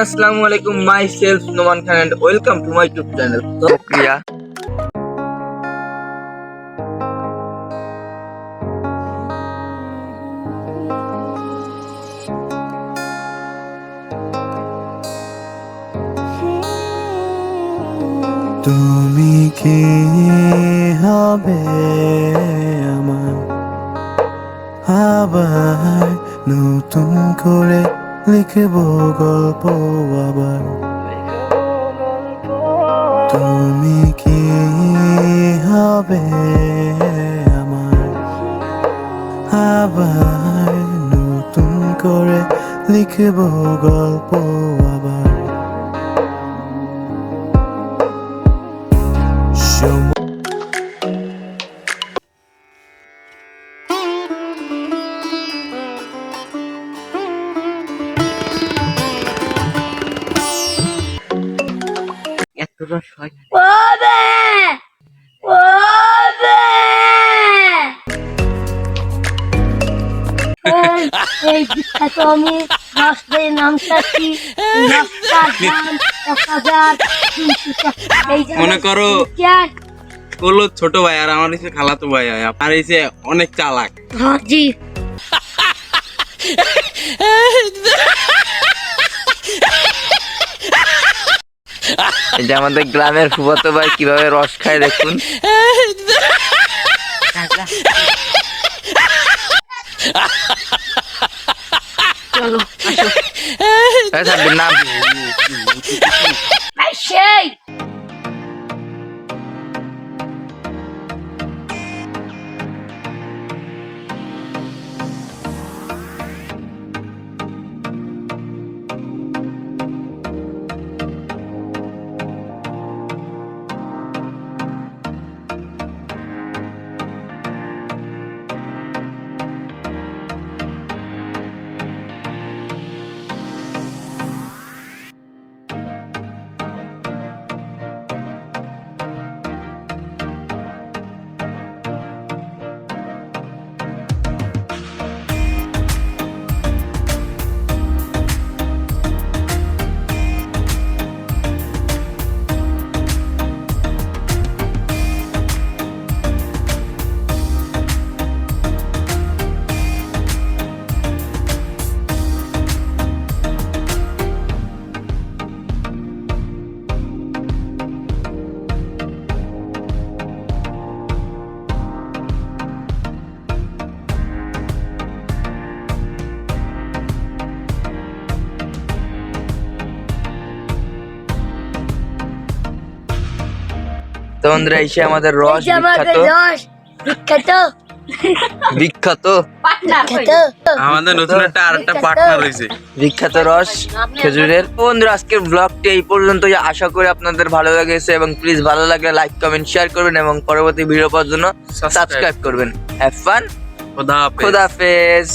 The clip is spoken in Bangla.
Assalamu alaikum, myself Noman Khan and welcome to my YouTube channel. Priya. তুমি কি হবে আমার আবার নতুন করে লিখব গল্প আবার তুমি কি হবে আমার আবার নতুন করে লিখব গল্প আবার এই বিখ্যাত আমি রাস্তায় নাম চাচ্ছি রাস্তার দাম 1,300 মনে করো ওলো ছোট ভাই আর আমার এসে খালাতো ভাই আর এসে অনেক চালাক। হ্যাঁ জি এই যে আমাদের গ্রামের ফুফাতো ভাই কিভাবে রস খায় দেখুন। চলো নাম সেই তো বন্ধুরা এসে আমাদের রস বিখ্যাত বিখ্যাত আমাদের নতুন আরেকটা পার্টনার হয়েছে বিখ্যাত রস খেজুরের। বন্ধুরা আজকের ব্লগটি এই পর্যন্ত, আশা করি আপনাদের ভালো লেগেছে এবং প্লিজ ভালো লাগলে লাইক কমেন্ট শেয়ার করবেন এবং পরবর্তী ভিডিও পাওয়ার জন্য সাবস্ক্রাইব করবেন। হ্যাভ ফান, খোদা হাফেজ।